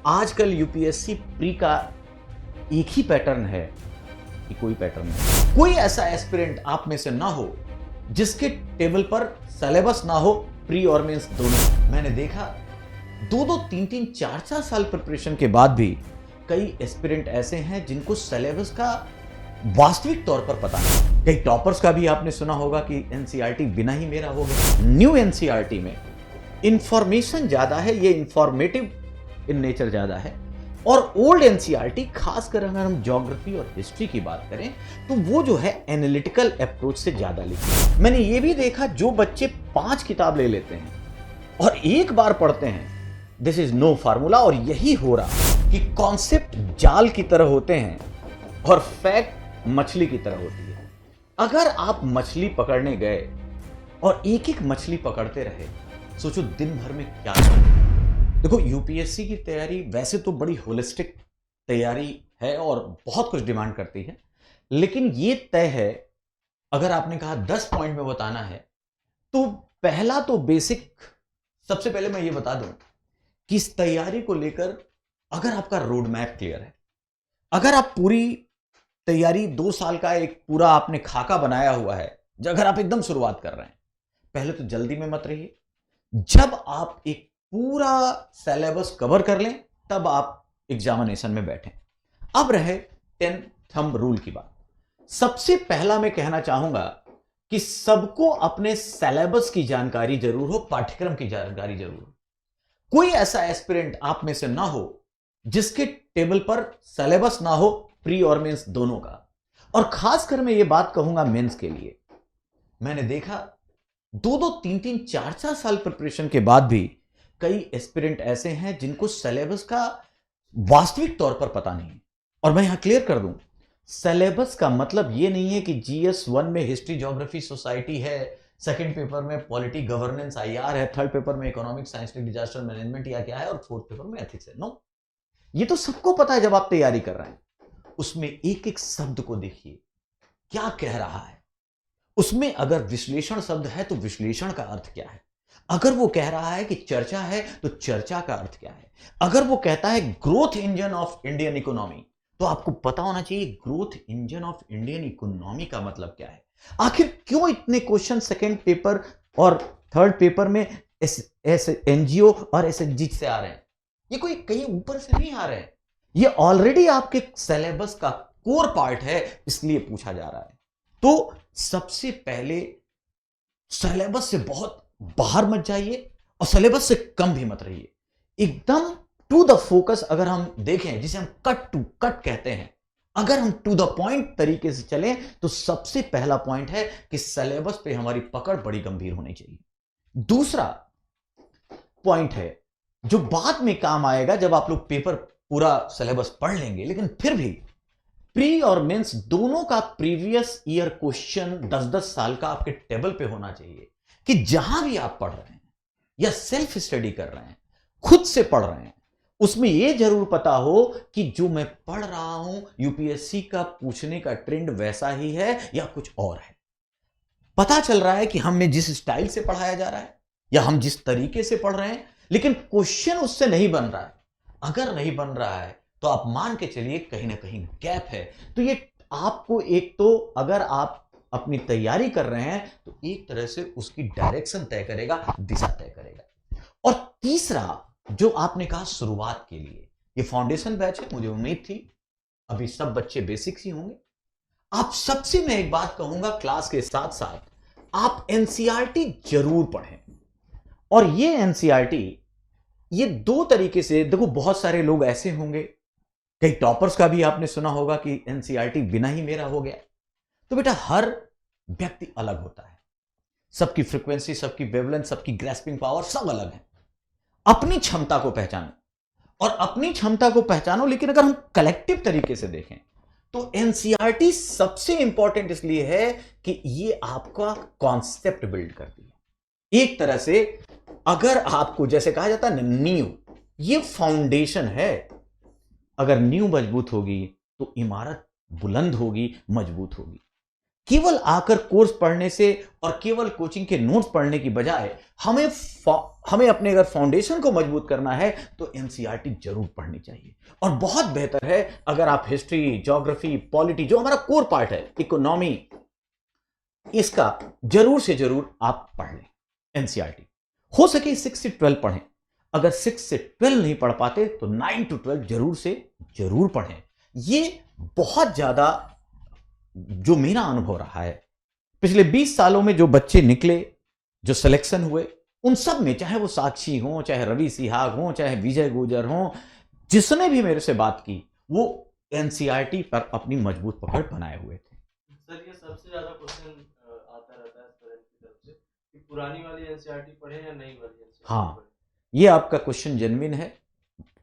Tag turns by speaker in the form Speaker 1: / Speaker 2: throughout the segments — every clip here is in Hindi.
Speaker 1: आजकल यूपीएससी प्री का एक ही पैटर्न है कि कोई पैटर्न नहीं। कोई ऐसा एस्पिरेंट आप में से ना हो जिसके टेबल पर सिलेबस ना हो, प्री और मेंस दोनों। मैंने देखा 2-2, 3-3, 4-4 साल प्रिपरेशन के बाद भी कई एस्पिरेंट ऐसे हैं जिनको सिलेबस का वास्तविक तौर पर पता नहीं। कई टॉपर्स का भी आपने सुना होगा कि एनसीईआरटी बिना ही मेरा हो गया। न्यू एनसीईआरटी में इंफॉर्मेशन ज्यादा है, ये इंफॉर्मेटिव इन नेचर ज्यादा है। और ओल्ड एनसीईआरटी, खासकर अगर हम ज्योग्राफी और हिस्ट्री की बात करें तो वो जो है एनालिटिकल अप्रोच से ज्यादा लिखी। मैंने ये भी देखा जो बच्चे 5 किताब ले लेते हैं और एक बार पढ़ते हैं, दिस इज नो फार्मूला। और यही हो रहा कि कॉन्सेप्ट जाल की तरह होते हैं और फैक्ट मछली की तरह होती है। अगर आप मछली पकड़ने गए और एक एक मछली पकड़ते रहे, सोचो दिन भर में क्या करोगे। देखो, यूपीएससी की तैयारी वैसे तो बड़ी होलिस्टिक तैयारी है और बहुत कुछ डिमांड करती है, लेकिन ये तय है, अगर आपने कहा 10 पॉइंट में बताना है तो पहला तो बेसिक, सबसे पहले मैं ये बता दूं कि इस तैयारी को लेकर अगर आपका रोड मैप क्लियर है, अगर आप पूरी तैयारी 2 साल का एक पूरा आपने खाका बनाया हुआ है, अगर आप एकदम शुरुआत कर रहे हैं, पहले तो जल्दी में मत रहिए। जब आप एक पूरा सिलेबस कवर कर लें तब आप एग्जामिनेशन में बैठें। अब रहे 10 थंब रूल की बात। सबसे पहला मैं कहना चाहूंगा कि सबको अपने सिलेबस की जानकारी जरूर हो, पाठ्यक्रम की जानकारी जरूर हो। कोई ऐसा एस्पिरेंट आप में से ना हो जिसके टेबल पर सिलेबस ना हो, प्री और मेंस दोनों का। और खासकर मैं ये बात कहूंगा मेंस के लिए। मैंने देखा 2-2, 3-3, 4-4 साल प्रिपरेशन के बाद भी कई एस्पिरेंट ऐसे हैं जिनको सिलेबस का वास्तविक तौर पर पता नहीं है। और मैं यहां क्लियर कर दूं, सिलेबस का मतलब यह नहीं है कि जीएस 1 में हिस्ट्री, ज्योग्राफी, सोसाइटी है, सेकंड पेपर में पॉलिटी, गवर्नेंस, आईआर है, थर्ड पेपर में इकोनॉमिक, साइंटिफिक, डिजास्टर मैनेजमेंट या क्या है, और फोर्थ पेपर में एथिक्स है। नो, ये तो सबको पता है। जब आप तैयारी कर रहे हैं उसमें एक एक शब्द को देखिए, क्या कह रहा है उसमें। अगर विश्लेषण शब्द है तो विश्लेषण का अर्थ क्या है। अगर वो कह रहा है कि चर्चा है तो चर्चा का अर्थ क्या है। अगर वो कहता है growth engine of Indian economy, तो आपको पता होना चाहिए growth engine of Indian economy का मतलब क्या है। आखिर क्यों इतने क्वेश्चन सेकंड पेपर और थर्ड पेपर में एनजीओ और एसएचजी से आ रहे हैं। ये कोई कहीं ऊपर से नहीं आ रहे हैं, ये ऑलरेडी आपके सिलेबस का कोर पार्ट है, इसलिए पूछा जा रहा है। तो सबसे पहले सिलेबस से बहुत बाहर मत जाइए और सिलेबस से कम भी मत रहिए। एकदम टू द फोकस अगर हम देखें, जिसे हम कट टू कट कहते हैं, अगर हम टू द पॉइंट तरीके से चलें तो सबसे पहला पॉइंट है कि सिलेबस पे हमारी पकड़ बड़ी गंभीर होनी चाहिए। दूसरा पॉइंट है जो बाद में काम आएगा जब आप लोग पेपर पूरा सिलेबस पढ़ लेंगे, लेकिन फिर भी प्री और मेंस दोनों का प्रीवियस ईयर क्वेश्चन 10-10 साल का आपके टेबल पे होना चाहिए, कि जहां भी आप पढ़ रहे हैं या सेल्फ स्टडी कर रहे हैं, खुद से पढ़ रहे हैं, उसमें यह जरूर पता हो कि जो मैं पढ़ रहा हूं यूपीएससी का पूछने का ट्रेंड वैसा ही है या कुछ और है। पता चल रहा है कि हमें जिस स्टाइल से पढ़ाया जा रहा है या हम जिस तरीके से पढ़ रहे हैं, लेकिन क्वेश्चन उससे नहीं बन रहा है। अगर नहीं बन रहा है तो आप मान के चलिए कहीं ना कहीं गैप है। तो ये आपको, एक तो अगर आप अपनी तैयारी कर रहे हैं तो एक तरह से उसकी डायरेक्शन तय करेगा, दिशा तय करेगा। और तीसरा जो आपने कहा शुरुआत के लिए, ये फाउंडेशन बैच है, मुझे उम्मीद थी अभी सब बच्चे बेसिक्स ही होंगे। आप सबसे मैं एक बात कहूंगा, क्लास के साथ साथ आप एनसीईआरटी जरूर पढ़ें। और ये एनसीईआरटी, ये 2 तरीके से देखो। बहुत सारे लोग ऐसे होंगे, कई टॉपर्स का भी आपने सुना होगा कि एनसीईआरटी बिना ही मेरा हो गया। तो बेटा, हर व्यक्ति अलग होता है, सबकी फ्रीक्वेंसी, सबकी वेवलेंथ, सबकी ग्रैस्पिंग पावर सब अलग है। अपनी क्षमता को पहचानो और अपनी क्षमता को पहचानो। लेकिन अगर हम कलेक्टिव तरीके से देखें तो एनसीईआरटी सबसे इंपॉर्टेंट इसलिए है कि ये आपका कॉन्सेप्ट बिल्ड करती है। एक तरह से अगर आपको, जैसे कहा जाता है नींव, ये फाउंडेशन है। अगर नींव मजबूत होगी तो इमारत बुलंद होगी, मजबूत होगी। केवल आकर कोर्स पढ़ने से और केवल कोचिंग के नोट्स पढ़ने की बजाय हमें अपने अगर फाउंडेशन को मजबूत करना है तो एनसीईआरटी जरूर पढ़नी चाहिए। और बहुत बेहतर है अगर आप हिस्ट्री, ज्योग्राफी, पॉलिटी, जो हमारा कोर पार्ट है, इकोनॉमी, इसका जरूर से जरूर आप पढ़ लें। एनसीईआरटी हो सके 6 से 12 पढ़ें। अगर 6 से 12 नहीं पढ़ पाते तो 9 to 12 जरूर से जरूर पढ़ें। ये बहुत ज्यादा जो मेरा अनुभव रहा है, पिछले 20 सालों में जो बच्चे निकले, जो सिलेक्शन हुए, उन सब में, चाहे वो साक्षी हो, चाहे रवि सिहाग हो, चाहे विजय गुर्जर हो, जिसने भी मेरे से बात की, वो एनसीईआरटी पर अपनी मजबूत पकड़ बनाए हुए थे।
Speaker 2: सर, ये सबसे ज्यादा क्वेश्चन आता रहता है स्टूडेंट की तरफ से कि पुरानी वाली एनसीईआरटी पढ़े या नई वाली एनसीईआरटी
Speaker 1: हाँ,
Speaker 2: पढ़े।
Speaker 1: ये आपका क्वेश्चन जेन्युइन है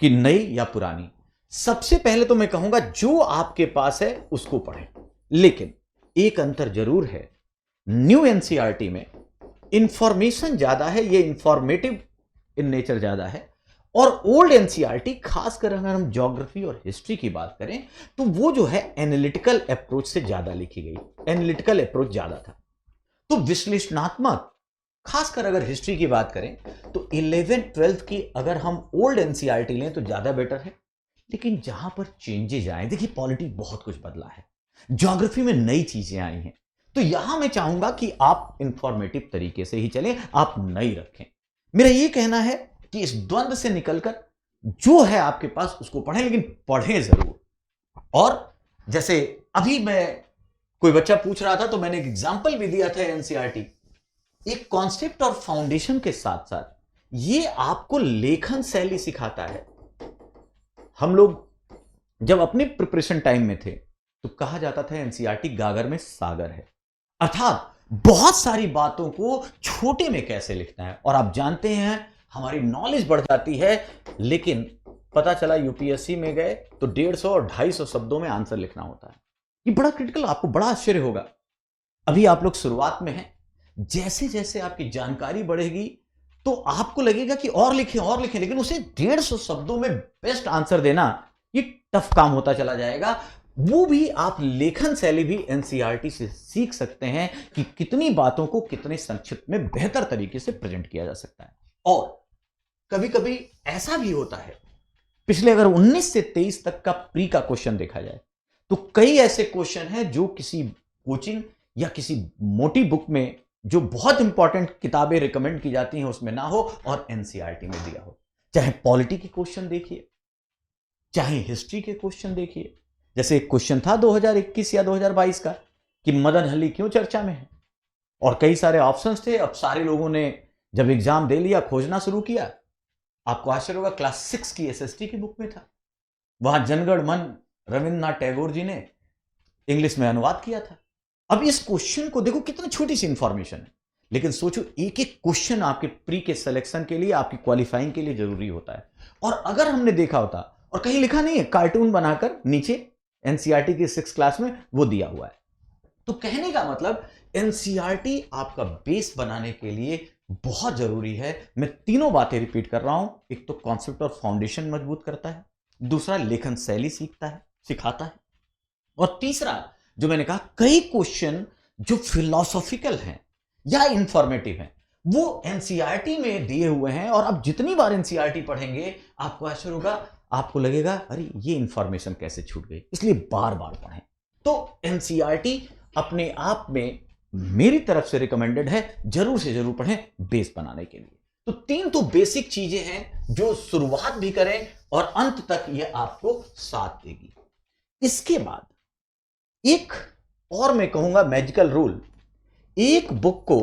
Speaker 1: कि नई या पुरानी। सबसे पहले तो मैं कहूंगा जो आपके पास है उसको पढ़ें, लेकिन एक अंतर जरूर है। न्यू एनसीईआरटी में इंफॉर्मेशन ज्यादा है, ये इंफॉर्मेटिव इन नेचर ज्यादा है। और ओल्ड एनसीईआरटी, खासकर अगर हम ज्योग्राफी और हिस्ट्री की बात करें तो वो जो है एनालिटिकल अप्रोच से ज्यादा लिखी गई, एनालिटिकल अप्रोच ज्यादा था। तो विश्लेषणात्मक, खासकर अगर हिस्ट्री की बात करें तो 11th 12th की अगर हम ओल्ड एनसीईआरटी लें तो ज्यादा बेटर है। लेकिन जहां पर चेंजेज आए, देखिए पॉलिटी बहुत कुछ बदला है, ज्योग्राफी में नई चीजें आई हैं, तो यहां मैं चाहूंगा कि आप इंफॉर्मेटिव तरीके से ही चलें, आप नई रखें। मेरा यह कहना है कि इस द्वंद्व से निकलकर जो है आपके पास उसको पढ़ें, लेकिन पढ़ें जरूर। और जैसे अभी मैं, कोई बच्चा पूछ रहा था तो मैंने एक एग्जांपल भी दिया था एनसीईआरटी, एक कॉन्सेप्ट और फाउंडेशन के साथ साथ ये आपको लेखन शैली सिखाता है। हम लोग जब अपने प्रिपरेशन टाइम में थे तो कहा जाता था एनसीईआरटी गागर में सागर है, अर्थात बहुत सारी बातों को छोटे में कैसे लिखना है। और आप जानते हैं हमारी नॉलेज बढ़ जाती है, लेकिन पता चला यूपीएससी में गए तो 150 और 250 शब्दों में आंसर लिखना होता है। ये बड़ा क्रिटिकल, आपको बड़ा आश्चर्य होगा। अभी आप लोग शुरुआत में हैं, जैसे जैसे आपकी जानकारी बढ़ेगी तो आपको लगेगा कि और लिखें और लिखें, लेकिन उसे 150 शब्दों में बेस्ट आंसर देना ये टफ काम होता चला जाएगा। वो भी आप लेखन शैली भी एनसीईआरटी से सीख सकते हैं कि कितनी बातों को कितने संक्षिप्त में बेहतर तरीके से प्रेजेंट किया जा सकता है। और कभी कभी ऐसा भी होता है, पिछले अगर 19 से 23 तक का प्री का क्वेश्चन देखा जाए तो कई ऐसे क्वेश्चन हैं जो किसी कोचिंग या किसी मोटी बुक में, जो बहुत इंपॉर्टेंट किताबें रिकमेंड की जाती हैं, उसमें ना हो और एनसीईआरटी में दिया हो। चाहे पॉलिटी के क्वेश्चन देखिए, चाहे हिस्ट्री के क्वेश्चन देखिए। जैसे एक क्वेश्चन था 2021 या 2022 का कि मदनहल्ली क्यों चर्चा में है, और कई सारे ऑप्शंस थे। अब सारे लोगों ने जब एग्जाम दे लिया, खोजना शुरू किया, आपको आश्चर्य होगा क्लास 6 की एसएसटी की बुक में था। वहां जनगण मन रविन्द्रनाथ टैगोर जी ने इंग्लिश में अनुवाद किया था। अब इस क्वेश्चन को देखो, कितना छोटी सी इंफॉर्मेशन है, लेकिन सोचो एक एक क्वेश्चन आपके प्री के सिलेक्शन के लिए, आपकी क्वालिफाइंग के लिए जरूरी होता है। और अगर हमने देखा होता, और कहीं लिखा नहीं है, कार्टून बनाकर नीचे एनसीईआरटी की 6th क्लास में वो दिया हुआ है। तो कहने का मतलब एनसीईआरटी आपका बेस बनाने के लिए बहुत जरूरी है। मैं तीनों बातें रिपीट कर रहा हूं, एक तो कॉन्सेप्ट और फाउंडेशन मजबूत करता है, दूसरा लेखन शैली सिखाता है, और तीसरा जो मैंने कहा, कई क्वेश्चन जो फिलोसॉफिकल हैं या इंफॉर्मेटिव हैं वो एनसीईआरटी में दिए हुए हैं। और अब जितनी बार एनसीईआरटी पढ़ेंगे आपको आश्चर्य होगा, आपको लगेगा अरे ये इंफॉर्मेशन कैसे छूट गई, इसलिए बार बार पढ़ें। तो एनसीईआरटी अपने आप में मेरी तरफ से रिकमेंडेड है, जरूर से जरूर पढ़ें बेस बनाने के लिए। तो 3 तो बेसिक चीजें हैं जो शुरुआत भी करें और अंत तक ये आपको साथ देगी। इसके बाद एक और मैं कहूंगा मैजिकल रूल, एक बुक को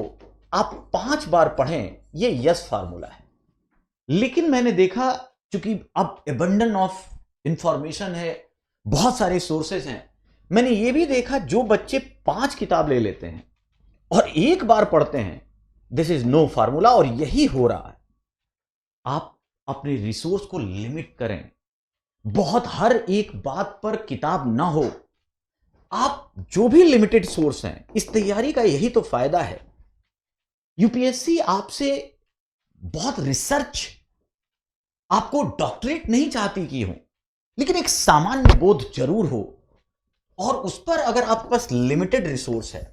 Speaker 1: आप 5 बार पढ़ें, ये यस फार्मूला है। लेकिन मैंने देखा, चूंकि अब एबंडन ऑफ इंफॉर्मेशन है, बहुत सारे सोर्सेस हैं, मैंने ये भी देखा जो बच्चे 5 किताब ले लेते हैं और एक बार पढ़ते हैं, दिस इज नो फार्मूला, और यही हो रहा है। आप अपने रिसोर्स को लिमिट करें, बहुत हर एक बात पर किताब ना हो। आप जो भी लिमिटेड सोर्स हैं, इस तैयारी का यही तो फायदा है। यूपीएससी आपसे बहुत रिसर्च, आपको डॉक्टरेट नहीं चाहती की हो, लेकिन एक सामान्य बोध जरूर हो। और उस पर अगर आपके पास लिमिटेड रिसोर्स है,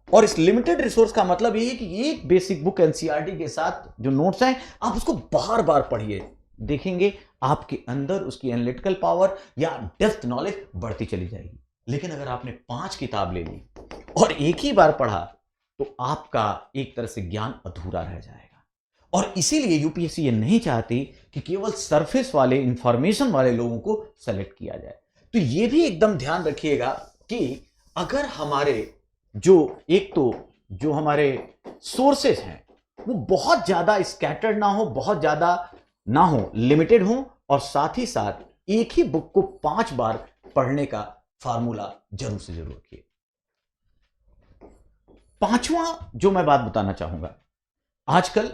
Speaker 1: और इस लिमिटेड रिसोर्स का मतलब ये है कि एक बेसिक बुक एनसीईआरटी के साथ जो नोट्स हैं आप उसको बार बार पढ़िए, देखेंगे आपके अंदर उसकी एनालिटिकल पावर या डेप्थ नॉलेज बढ़ती चली जाएगी। लेकिन अगर आपने 5 किताब ले ली और एक ही बार पढ़ा तो आपका एक तरह से ज्ञान अधूरा रह जाएगा। और इसीलिए यूपीएससी ये नहीं चाहती कि केवल सरफेस वाले इंफॉर्मेशन वाले लोगों को सेलेक्ट किया जाए। तो ये भी एकदम ध्यान रखिएगा कि अगर हमारे जो हमारे सोर्सेस हैं वो बहुत ज्यादा स्कैटर्ड ना हो, बहुत ज्यादा ना हो, लिमिटेड हो, और साथ ही साथ एक ही बुक को 5 बार पढ़ने का फार्मूला जरूर से जरूर रखिए। पांचवा जो मैं बात बताना चाहूंगा आजकल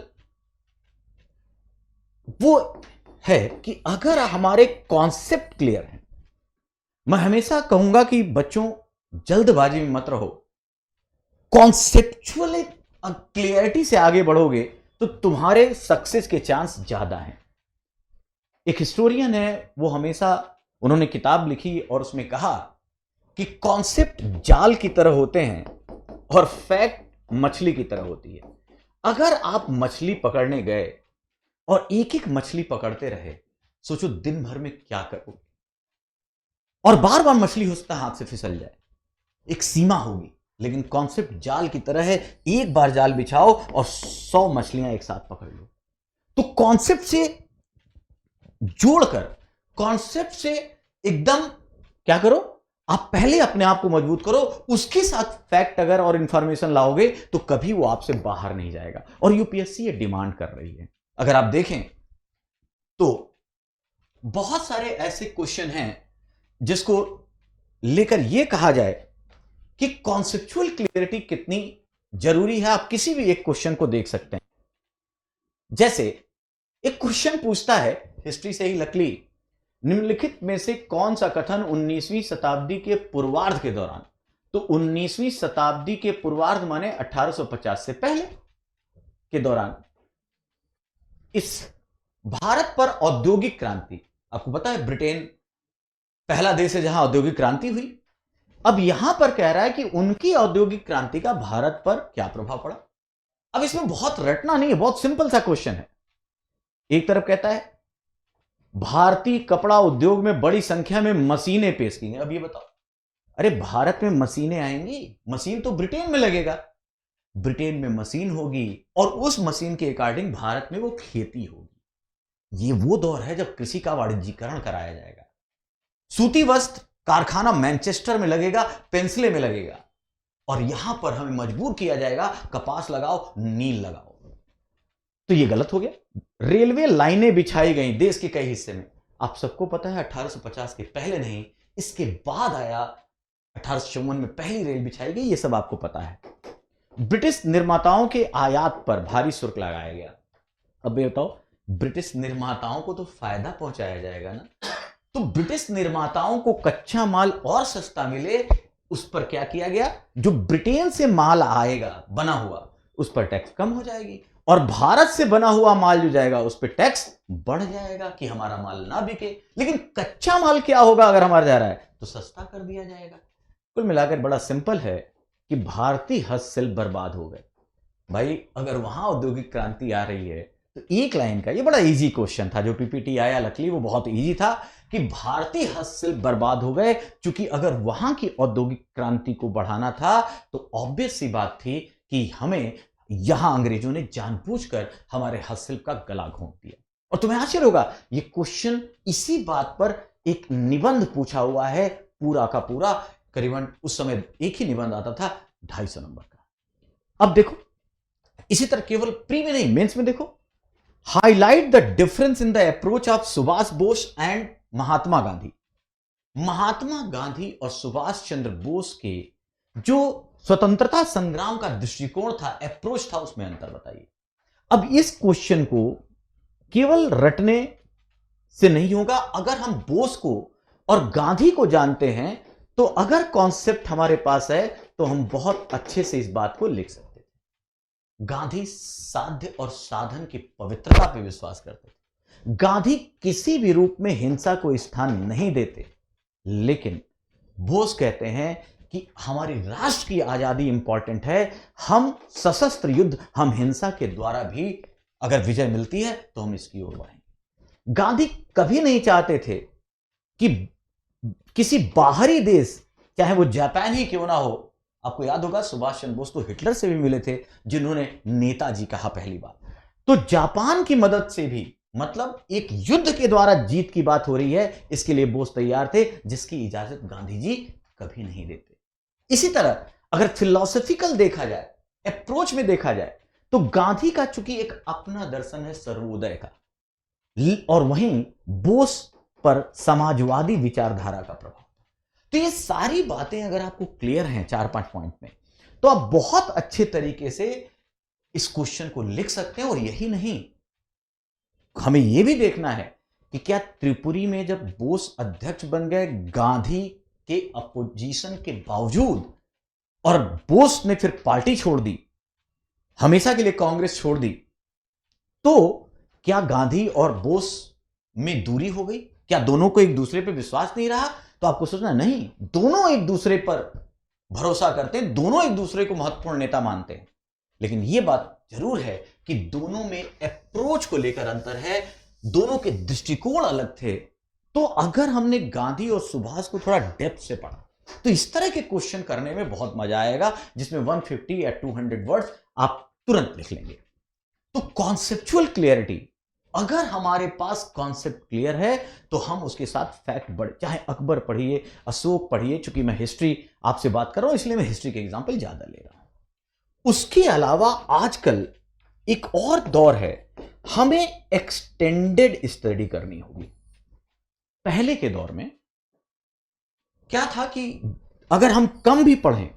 Speaker 1: वो है कि अगर हमारे कॉन्सेप्ट क्लियर हैं, मैं हमेशा कहूंगा कि बच्चों जल्दबाजी में मत रहो, कॉन्सेप्चुअल क्लियरिटी से आगे बढ़ोगे तो तुम्हारे सक्सेस के चांस ज्यादा हैं। एक हिस्टोरियन है, वो हमेशा उन्होंने किताब लिखी और उसमें कहा कि कॉन्सेप्ट जाल की तरह होते हैं और फैक्ट मछली की तरह होती है। अगर आप मछली पकड़ने गए और एक एक मछली पकड़ते रहे, सोचो दिन भर में क्या करोगे, और बार बार मछली हो सकता है हाथ से फिसल जाए, एक सीमा होगी। लेकिन कॉन्सेप्ट जाल की तरह है, एक बार जाल बिछाओ और 100 मछलियां एक साथ पकड़ लो। तो कॉन्सेप्ट से जोड़कर, कॉन्सेप्ट से एकदम क्या करो, आप पहले अपने आप को मजबूत करो, उसके साथ फैक्ट अगर और इंफॉर्मेशन लाओगे तो कभी वो आपसे बाहर नहीं जाएगा। और यूपीएससी ये डिमांड कर रही है। अगर आप देखें तो बहुत सारे ऐसे क्वेश्चन हैं जिसको लेकर यह कहा जाए कि कॉन्सेप्चुअल क्लियरिटी कितनी जरूरी है। आप किसी भी एक क्वेश्चन को देख सकते हैं। जैसे एक क्वेश्चन पूछता है, हिस्ट्री से ही लकली, निम्नलिखित में से कौन सा कथन 19वीं शताब्दी के पूर्वार्ध के दौरान, तो 19वीं शताब्दी के पूर्वार्ध माने 1850 से पहले के दौरान इस भारत पर औद्योगिक क्रांति, आपको पता है ब्रिटेन पहला देश है जहां औद्योगिक क्रांति हुई। अब यहां पर कह रहा है कि उनकी औद्योगिक क्रांति का भारत पर क्या प्रभाव पड़ा। अब इसमें बहुत रटना नहीं है, बहुत सिंपल सा क्वेश्चन है। एक तरफ कहता है भारतीय कपड़ा उद्योग में बड़ी संख्या में मशीनें पेश की गई। अब ये बताओ, अरे भारत में मशीनें आएंगी, मशीन तो ब्रिटेन में लगेगा, ब्रिटेन में मशीन होगी और उस मशीन के अकॉर्डिंग भारत में वो खेती होगी। ये वो दौर है जब कृषि का वाणिज्यीकरण कराया जाएगा। सूती वस्त्र कारखाना मैनचेस्टर में लगेगा, पेंसिले में लगेगा, और यहां पर हमें मजबूर किया जाएगा कपास लगाओ, नील लगाओ। तो ये गलत हो गया। रेलवे लाइनें बिछाई गई देश के कई हिस्से में। आप सबको पता है 1850 के पहले नहीं, इसके बाद आया 1854 में पहली रेल बिछाई गई, ये सब आपको पता है। ब्रिटिश निर्माताओं के आयात पर भारी शुल्क लगाया गया। अब ये बताओ, ब्रिटिश निर्माताओं को तो फायदा पहुंचाया जाएगा ना, तो ब्रिटिश निर्माताओं को कच्चा माल और सस्ता मिले, उस पर क्या किया गया, जो ब्रिटेन से माल आएगा बना हुआ उस पर टैक्स कम हो जाएगी, और भारत से बना हुआ माल जो जाएगा उस पर टैक्स बढ़ जाएगा कि हमारा माल ना बिके। लेकिन कच्चा माल क्या होगा अगर हमारा जा रहा है, तो सस्ता कर दिया जाएगा। कुल मिलाकर बड़ा सिंपल है कि भारतीय हस्तशिल्प बर्बाद हो गए। भाई अगर वहां औद्योगिक क्रांति आ रही है तो एक लाइन का ये बड़ा इजी क्वेश्चन था जो पीपीटी आया लकली, वो बहुत इजी था कि भारतीय हस्तशिल्प बर्बाद हो गए। क्योंकि अगर वहां की औद्योगिक क्रांति को बढ़ाना था तो ऑब्वियस सी बात थी कि हमें यहां अंग्रेजों ने जानबूझकर हमारे हस्तशिल्प का गला घोंट दिया। और तुम्हें आश्चर्य होगा, ये क्वेश्चन इसी बात पर एक निबंध पूछा हुआ है, पूरा का पूरा, करीबन उस समय एक ही निबंध आता था 250 नंबर का। अब देखो, इसी तरह केवल प्री में नहीं, मेंस में देखो, highlight the difference in the approach of Subhash Bose and Mahatma Gandhi. Mahatma Gandhi और सुभाष चंद्र बोस के जो स्वतंत्रता संग्राम का दृष्टिकोण था, अप्रोच था, उसमें अंतर बताइए। अब इस क्वेश्चन को केवल रटने से नहीं होगा। अगर हम बोस को और गांधी को जानते हैं तो अगर कॉन्सेप्ट हमारे पास है तो हम बहुत अच्छे से इस बात को लिख सकते थे। गांधी साध्य और साधन की पवित्रता पर विश्वास करते थे। गांधी किसी भी रूप में हिंसा को स्थान नहीं देते, लेकिन बोस कहते हैं कि हमारी राष्ट्र की आजादी इंपॉर्टेंट है, हम सशस्त्र युद्ध, हम हिंसा के द्वारा भी अगर विजय मिलती है तो हम इसकी ओर बढ़ेंगे। गांधी कभी नहीं चाहते थे कि किसी बाहरी देश, चाहे वो जापान ही क्यों ना हो, आपको याद होगा सुभाष चंद्र बोस तो हिटलर से भी मिले थे, जिन्होंने नेताजी कहा पहली बार, तो जापान की मदद से भी, मतलब एक युद्ध के द्वारा जीत की बात हो रही है, इसके लिए बोस तैयार थे, जिसकी इजाजत गांधी जी कभी नहीं देते। इसी तरह अगर फिलॉसफिकल देखा जाए, अप्रोच में देखा जाए, तो गांधी का चूंकि एक अपना दर्शन है सर्वोदय का, और वहीं बोस पर समाजवादी विचारधारा का प्रभाव। तो ये सारी बातें अगर आपको क्लियर हैं 4-5 पॉइंट में, तो आप बहुत अच्छे तरीके से इस क्वेश्चन को लिख सकते हैं। और यही नहीं, हमें यह भी देखना है कि क्या त्रिपुरी में जब बोस अध्यक्ष बन गए गांधी के अपोजिशन के बावजूद, और बोस ने फिर पार्टी छोड़ दी, हमेशा के लिए कांग्रेस छोड़ दी, तो क्या गांधी और बोस में दूरी हो गई? क्या दोनों को एक दूसरे पर विश्वास नहीं रहा? तो आपको सोचना नहीं, दोनों एक दूसरे पर भरोसा करते हैं, दोनों एक दूसरे को महत्वपूर्ण नेता मानते हैं। लेकिन यह बात जरूर है कि दोनों में अप्रोच को लेकर अंतर है, दोनों के दृष्टिकोण अलग थे। तो अगर हमने गांधी और सुभाष को थोड़ा डेप्थ से पढ़ा, तो इस तरह के क्वेश्चन करने में बहुत मजा आएगा, जिसमें 150 या 200 वर्ड्स आप तुरंत लिख लेंगे। तो कॉन्सेप्चुअल क्लियरिटी, अगर हमारे पास कॉन्सेप्ट क्लियर है तो हम उसके साथ फैक्ट बढ़, चाहे अकबर पढ़िए, अशोक पढ़िए, चूंकि मैं हिस्ट्री आपसे बात कर रहा हूं इसलिए मैं हिस्ट्री के एग्जांपल ज्यादा ले रहा हूं। उसके अलावा आजकल एक और दौर है, हमें एक्सटेंडेड स्टडी करनी होगी। पहले के दौर में क्या था कि अगर हम कम भी पढ़ें,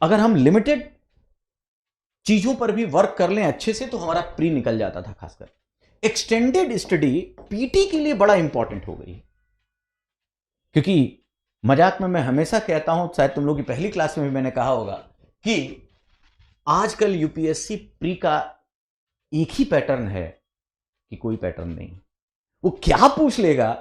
Speaker 1: अगर हम लिमिटेड चीजों पर भी वर्क कर लें अच्छे से, तो हमारा प्री निकल जाता था। खासकर एक्सटेंडेड स्टडी पीटी के लिए बड़ा इंपॉर्टेंट हो गई, क्योंकि मजाक में मैं हमेशा कहता हूं, शायद तुम लोग की पहली क्लास में भी मैंने कहा होगा कि आजकल यूपीएससी प्री का एक ही पैटर्न है कि कोई पैटर्न नहीं। वो क्या पूछ लेगा,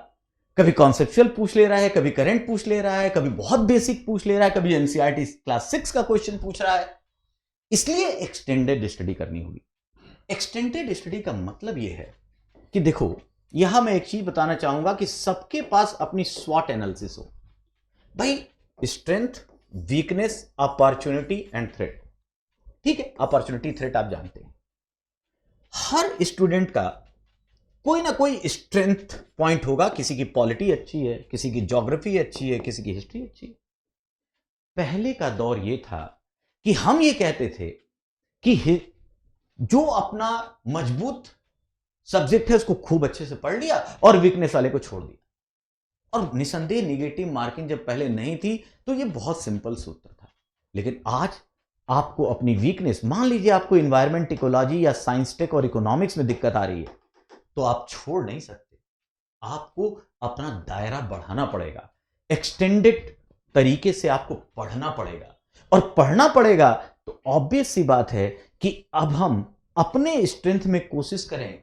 Speaker 1: कभी कॉन्सेप्चुअल पूछ ले रहा है, कभी करंट पूछ ले रहा है, कभी बहुत बेसिक पूछ ले रहा है, कभी एनसीईआरटी क्लास 6 का क्वेश्चन पूछ रहा है। इसलिए एक्सटेंडेड स्टडी करनी होगी। एक्सटेंडेड स्टडी का मतलब यह है कि देखो, यहां मैं एक चीज बताना चाहूंगा कि सबके पास अपनी स्वॉट एनालिसिस हो। भाई, strength, weakness, opportunity and threat. ठीक है, अपॉर्चुनिटी थ्रेट आप जानते हैं। हर स्टूडेंट का कोई ना कोई स्ट्रेंथ पॉइंट होगा, किसी की पॉलिटी अच्छी है, किसी की ज्योग्राफी अच्छी है, किसी की हिस्ट्री अच्छी है। पहले का दौर यह था कि हम ये कहते थे कि जो अपना मजबूत सब्जेक्ट है उसको खूब अच्छे से पढ़ लिया और वीकनेस वाले को छोड़ दिया। और निसंदेह नेगेटिव मार्किंग जब पहले नहीं थी तो ये बहुत सिंपल सूत्र था। लेकिन आज आपको अपनी वीकनेस, मान लीजिए आपको एनवायरमेंट, इकोलॉजी या साइंस टेक और इकोनॉमिक्स में दिक्कत आ रही है, तो आप छोड़ नहीं सकते। आपको अपना दायरा बढ़ाना पड़ेगा, एक्सटेंडेड तरीके से आपको पढ़ना पड़ेगा। और पढ़ना पड़ेगा तो ऑब्वियस सी बात है कि अब हम अपने स्ट्रेंथ में कोशिश करें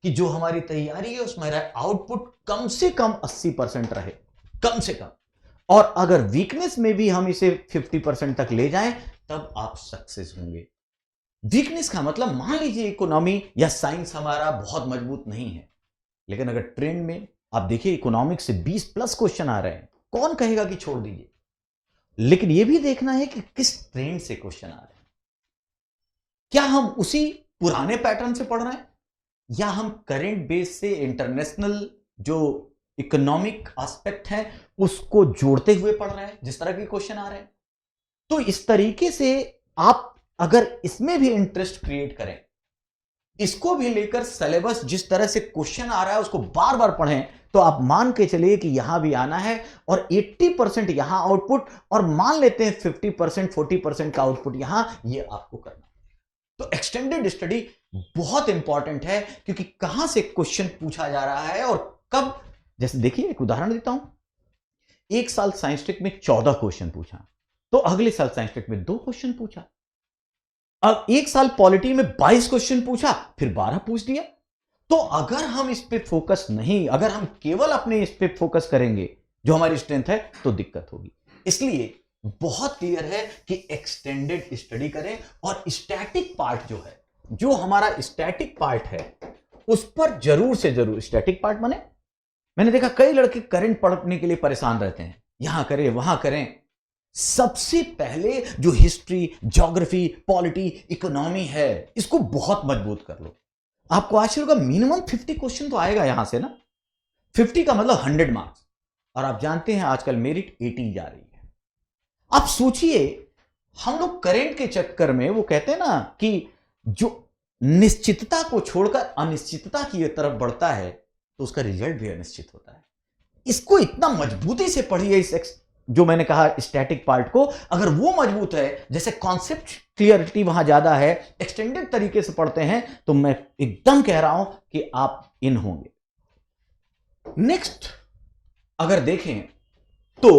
Speaker 1: कि जो हमारी तैयारी है उसमें आउटपुट कम से कम 80% रहे, कम से कम। और अगर वीकनेस में भी हम इसे 50% तक ले जाएं, तब आप सक्सेस होंगे। वीकनेस का मतलब, मान लीजिए इकोनॉमी या साइंस हमारा बहुत मजबूत नहीं है, लेकिन अगर ट्रेंड में आप देखिए इकोनॉमिक्स से 20+ क्वेश्चन आ रहे हैं, कौन कहेगा कि छोड़ दीजिए? लेकिन यह भी देखना है कि किस ट्रेंड से क्वेश्चन आ रहे हैं। क्या हम उसी पुराने पैटर्न से पढ़ रहे हैं, या हम करंट बेस से इंटरनेशनल जो इकोनॉमिक एस्पेक्ट है उसको जोड़ते हुए पढ़ रहे हैं, जिस तरह के क्वेश्चन आ रहे हैं। तो इस तरीके से आप अगर इसमें भी इंटरेस्ट क्रिएट करें, इसको भी लेकर सिलेबस जिस तरह से क्वेश्चन आ रहा है उसको बार बार पढ़ें, तो आप मान के चलिए कि यहां भी आना है और 80% यहां आउटपुट, और मान लेते हैं 50% 40% का आउटपुट यहां, ये आपको करना। तो एक्सटेंडेड स्टडी बहुत इंपॉर्टेंट है, क्योंकि कहां से क्वेश्चन पूछा जा रहा है और कब। जैसे देखिए, एक उदाहरण देता हूं। एक साल साइंस टेक में 14 क्वेश्चन पूछा, तो अगले साल साइंस टेक में 2 क्वेश्चन पूछा। अब एक साल पॉलिटी में 22 क्वेश्चन पूछा, फिर 12 पूछ दिया। तो अगर हम इस पे फोकस नहीं, अगर हम केवल अपने इस पे फोकस करेंगे, जो हमारी स्ट्रेंथ है तो दिक्कत होगी। इसलिए बहुत क्लियर है कि एक्सटेंडेड स्टडी करें और स्टैटिक पार्ट जो है, जो हमारा स्टैटिक पार्ट है उस पर जरूर से जरूर, स्टैटिक पार्ट माने मैंने देखा कई लड़के करंट पढ़ने के लिए परेशान रहते हैं, यहां करें वहां करें। सबसे पहले जो हिस्ट्री, ज्योग्राफी, पॉलिटी, इकोनॉमी है, इसको बहुत मजबूत कर लो। आपको आश्चर्य होगा मिनिमम 50 क्वेश्चन तो आएगा यहां से ना। 50 का मतलब 100 मार्क्स, और आप जानते हैं आजकल मेरिट 80 जा रही है। आप सोचिए, हम लोग करंट के चक्कर में, वो कहते हैं ना कि जो निश्चितता को छोड़कर अनिश्चितता की तरफ बढ़ता है तो उसका रिजल्ट भी अनिश्चित होता है। इसको इतना मजबूती से पढ़िए, इस जो मैंने कहा स्टैटिक पार्ट को, अगर वो मजबूत है, जैसे कॉन्सेप्ट क्लियरिटी वहां ज्यादा है, एक्सटेंडेड तरीके से पढ़ते हैं, तो मैं एकदम कह रहा हूं कि आप इन होंगे। नेक्स्ट अगर देखें तो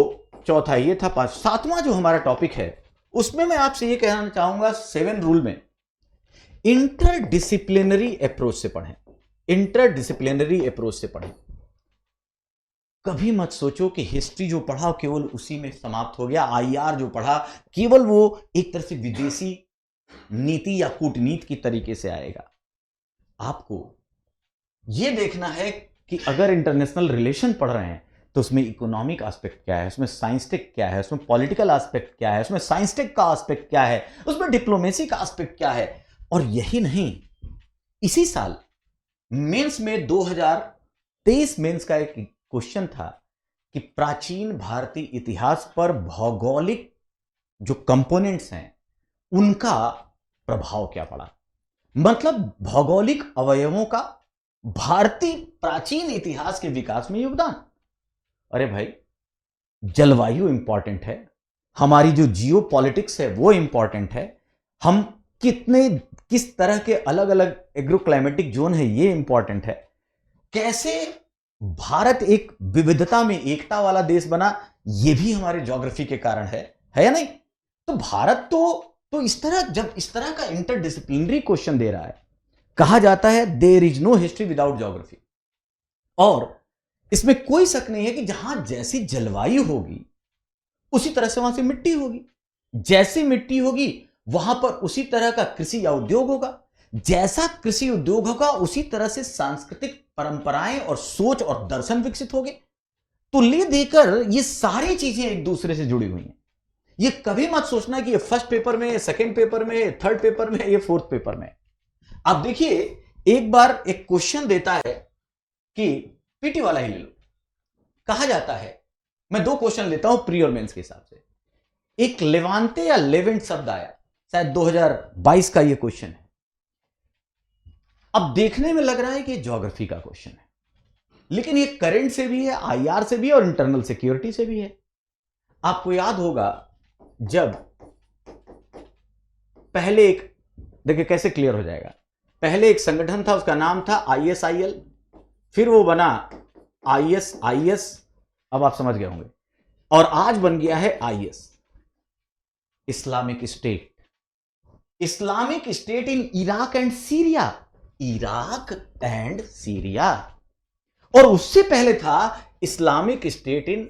Speaker 1: चौथा ये था, पांच, सातवां जो हमारा टॉपिक है उसमें मैं आपसे ये कहना चाहूंगा 7 रूल में इंटरडिसिप्लिनरी अप्रोच से पढ़ें। इंटरडिसिप्लिनरी अप्रोच से पढ़ें। कभी मत सोचो कि हिस्ट्री जो पढ़ा केवल उसी में समाप्त हो गया, आईआर जो पढ़ा केवल वो एक तरह से विदेशी नीति या कूटनीति की तरीके से आएगा। आपको यह देखना है कि अगर इंटरनेशनल रिलेशन पढ़ रहे हैं तो उसमें इकोनॉमिक एस्पेक्ट क्या है, उसमें साइंसटेक क्या है, उसमें पॉलिटिकल एस्पेक्ट क्या है, उसमें साइंसटेक का एस्पेक्ट क्या है, उसमें डिप्लोमेसी का एस्पेक्ट क्या है। और यही नहीं, इसी साल मेंस में 2023 मेंस का एक क्वेश्चन था कि प्राचीन भारतीय इतिहास पर भौगोलिक जो कंपोनेंट्स हैं उनका प्रभाव क्या पड़ा, मतलब भौगोलिक अवयवों का भारतीय प्राचीन इतिहास के विकास में योगदान। अरे भाई, जलवायु इंपॉर्टेंट है, हमारी जो जियो पॉलिटिक्स है वो इंपॉर्टेंट है, हम किस तरह के अलग अलग एग्रोक्लाइमेटिक जोन है ये इंपॉर्टेंट है, कैसे भारत एक विविधता में एकता वाला देश बना ये भी हमारे ज्योग्राफी के कारण है या नहीं। तो भारत तो इस तरह, जब इस तरह का इंटरडिसिप्लिनरी क्वेश्चन दे रहा है, कहा जाता है there is no history without geography. और इसमें कोई शक नहीं है कि जहां जैसी जलवायु होगी उसी तरह से वहां से मिट्टी होगी, जैसी मिट्टी होगी वहां पर उसी तरह का कृषि या उद्योग होगा, जैसा कृषि उद्योग होगा उसी तरह से सांस्कृतिक परंपराएं और सोच और दर्शन विकसित होंगे। तुल्य देकर ये सारी चीजें एक दूसरे से जुड़ी हुई हैं। ये कभी मत सोचना कि ये फर्स्ट पेपर में, सेकंड पेपर में, थर्ड पेपर में, ये फोर्थ पेपर में। आप देखिए, एक बार एक क्वेश्चन देता है कि पीटी वाला ही ले लो, कहा जाता है, मैं 2 क्वेश्चन लेता हूं प्री और मेंस के हिसाब से। एक लेवांते या लेवेंट शब्द आया, शायद 2022 का ये क्वेश्चन है। अब देखने में लग रहा है कि ज्योग्राफी का क्वेश्चन है, लेकिन ये करंट से भी है, आईआर से भी है और इंटरनल सिक्योरिटी से भी है। आपको याद होगा जब पहले एक, देखिए कैसे क्लियर हो जाएगा, पहले एक संगठन था उसका नाम था ISIL, फिर वो बना IS, अब आप समझ गए होंगे, और आज बन गया है IS, Islamic state. Islamic state in Iraq and Syria, Iraq and Syria. और उससे पहले था Islamic state in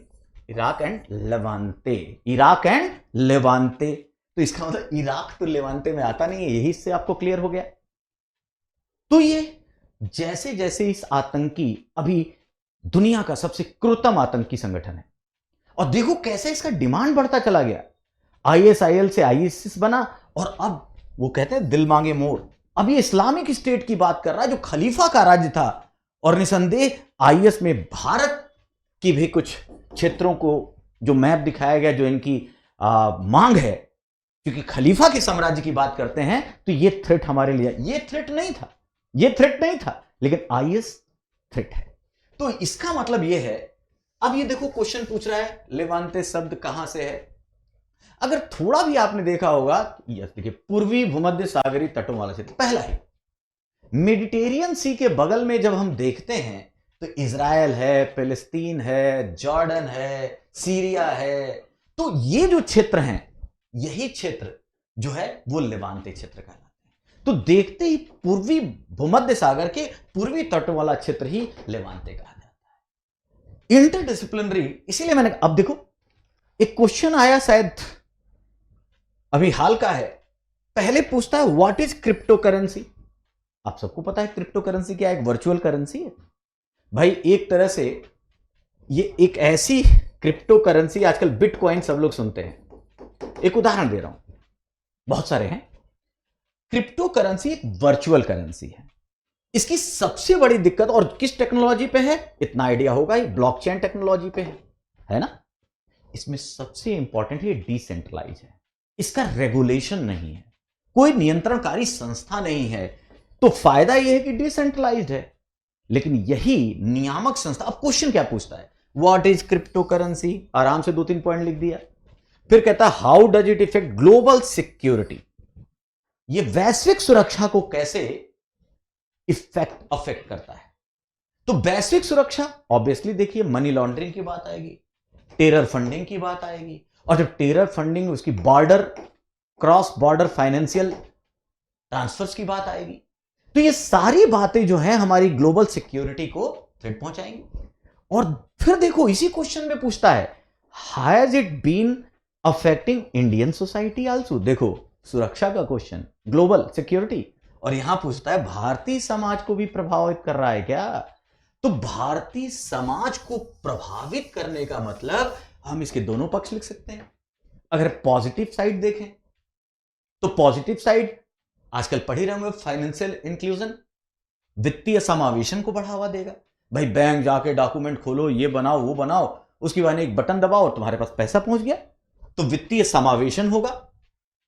Speaker 1: Iraq and Levante, Iraq and Levante. तो इसका मतलब इराक तो लेवांते में आता नहीं है, यही से आपको क्लियर हो गया। तो ये जैसे जैसे इस आतंकी, अभी दुनिया का सबसे क्रूरतम आतंकी संगठन है, और देखो कैसे इसका डिमांड बढ़ता चला गया। ISIL से ISIS बना, और अब वो कहते हैं दिल मांगे मोर। अब ये इस्लामिक स्टेट की बात कर रहा है जो खलीफा का राज्य था, और निसंदेह IS में भारत की भी कुछ क्षेत्रों को जो मैप दिखाया गया, जो इनकी मांग है, क्योंकि खलीफा के साम्राज्य की बात करते हैं, तो ये थ्रेट हमारे लिए, ये थ्रेट नहीं था, लेकिन IS थ्रेट है। तो इसका मतलब ये है, अब ये देखो क्वेश्चन पूछ रहा है लेवांते शब्द कहां से है। अगर थोड़ा भी आपने देखा होगा, यस देखिए, पूर्वी भूमध्य सागरीय तटों वाला क्षेत्र, पहला ही मेडिटेरियन सी के बगल में जब हम देखते हैं तो इजराइल है, फिलिस्तीन है, जॉर्डन है, सीरिया है। तो ये जो क्षेत्र हैं, यही क्षेत्र जो है वो लेवांते क्षेत्र कहलाते हैं। तो देखते ही पूर्वी भूमध्य सागर के पूर्वी तटों वाला क्षेत्र ही लेवांते कहा जाता है। इंटरडिसिप्लिनरी, इसीलिए मैंने, अब देखो एक क्वेश्चन आया शायद अभी हाल का है, पहले पूछता है व्हाट इज क्रिप्टो करेंसी। आप सबको पता है क्रिप्टो करेंसी क्या है, एक वर्चुअल करेंसी है भाई। एक तरह से ये एक ऐसी क्रिप्टो करेंसी, आजकल बिटकॉइन सब लोग सुनते हैं, एक उदाहरण दे रहा हूं, बहुत सारे हैं। क्रिप्टो करेंसी एक वर्चुअल करेंसी है। इसकी सबसे बड़ी दिक्कत, और किस टेक्नोलॉजी पे है इतना आइडिया होगा, ये ब्लॉकचेन टेक्नोलॉजी पे है ना। इसमें सबसे इंपॉर्टेंट ये डिसेंट्रलाइज है, इसका रेगुलेशन नहीं है, कोई नियंत्रणकारी संस्था नहीं है। तो फायदा यह है कि डिसेंट्रलाइज्ड है। लेकिन यही नियामक संस्था, अब क्वेश्चन क्या पूछता है, व्हाट इज क्रिप्टो करेंसी, आराम से 2-3 पॉइंट लिख दिया। फिर कहता है how does it effect global security, ये वैश्विक सुरक्षा को कैसे अफेक्ट करता है। तो वैश्विक सुरक्षा ऑब्वियसली देखिए, मनी लॉन्ड्रिंग की बात आएगी, टेरर फंडिंग की बात आएगी, और जब टेरर फंडिंग, उसकी border, cross border financial transfers की बात आएगी। तो ये सारी बातें जो हैं हमारी ग्लोबल सिक्योरिटी को थ्रेट पहुंचाएंगी। और फिर देखो इसी क्वेश्चन में पूछता है has it been affecting Indian society also. देखो सुरक्षा का क्वेश्चन, ग्लोबल सिक्योरिटी, और यहां पूछता है भारतीय समाज को भी प्रभावित कर रहा है क्या। तो भारतीय समाज को प्रभावित करने का मतलब हम इसके दोनों पक्ष लिख सकते हैं। अगर पॉजिटिव साइड देखें तो पॉजिटिव साइड आजकल पढ़ ही रहे होंगे, फाइनेंशियल इंक्लूजन, वित्तीय समावेशन को बढ़ावा देगा। भाई बैंक जाके डॉक्यूमेंट खोलो, ये बनाओ वो बनाओ, उसके बाद एक बटन दबाओ और तुम्हारे पास पैसा पहुंच गया, तो वित्तीय समावेशन होगा।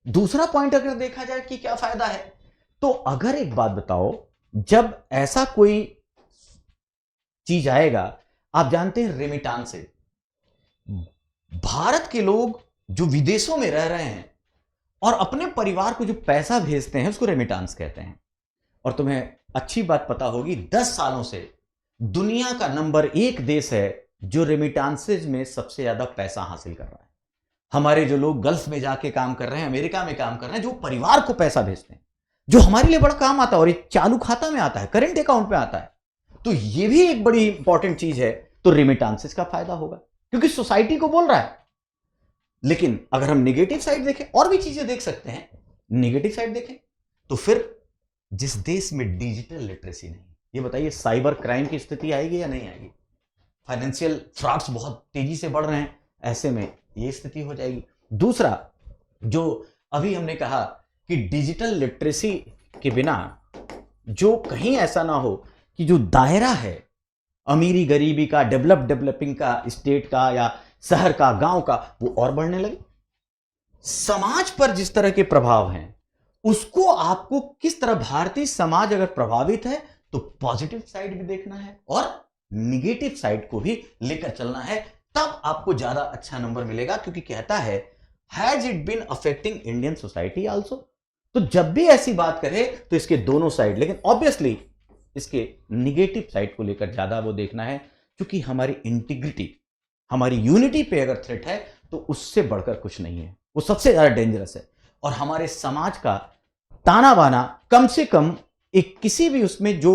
Speaker 1: दूसरा पॉइंट अगर देखा जाए कि क्या फायदा है, तो अगर एक बात बताओ, जब ऐसा कोई चीज आएगा, आप जानते हैं रेमिटांस से, भारत के लोग जो विदेशों में रह रहे हैं और अपने परिवार को जो पैसा भेजते हैं उसको रेमिटांस कहते हैं। और तुम्हें अच्छी बात पता होगी, 10 सालों से दुनिया का नंबर 1 देश है जो रेमिटांसेज में सबसे ज्यादा पैसा हासिल कर रहा है। हमारे जो लोग गल्फ में जाके काम कर रहे हैं, अमेरिका में काम कर रहे हैं, जो परिवार को पैसा भेजते हैं, जो हमारे लिए बड़ा काम आता है, और एक चालू खाता में आता है, करेंट अकाउंट में आता है, तो ये भी एक बड़ी इंपॉर्टेंट चीज है। तो रेमिटांसेज का फायदा होगा क्योंकि सोसाइटी को बोल रहा है। लेकिन अगर हम नेगेटिव साइड देखें, और भी चीजें देख सकते हैं, नेगेटिव साइड देखें तो फिर जिस देश में डिजिटल लिटरेसी नहीं, ये बताइए साइबर क्राइम की स्थिति आएगी या नहीं आएगी। फाइनेंशियल फ्रॉड्स बहुत तेजी से बढ़ रहे हैं, ऐसे में ये स्थिति हो जाएगी। दूसरा, जो अभी हमने कहा कि डिजिटल लिटरेसी के बिना जो कहीं ऐसा ना हो कि जो दायरा है अमीरी गरीबी का, डेवलपिंग का, स्टेट का या शहर का, गांव का, वो और बढ़ने लगे। समाज पर जिस तरह के प्रभाव हैं उसको आपको किस तरह, भारतीय समाज अगर प्रभावित है तो पॉजिटिव साइड भी देखना है और निगेटिव साइड को भी लेकर चलना है, तब आपको ज्यादा अच्छा नंबर मिलेगा। क्योंकि कहता है has it been affecting Indian society also. तो जब भी ऐसी बात करे तो इसके दोनों साइड, लेकिन ऑब्वियसली इसके निगेटिव साइड को लेकर ज्यादा वो देखना है, क्योंकि हमारी इंटीग्रिटी, हमारी यूनिटी पे अगर थ्रेट है तो उससे बढ़कर कुछ नहीं है, वो सबसे ज्यादा डेंजरस है। और हमारे समाज का ताना बाना, कम से कम एक किसी भी उसमें जो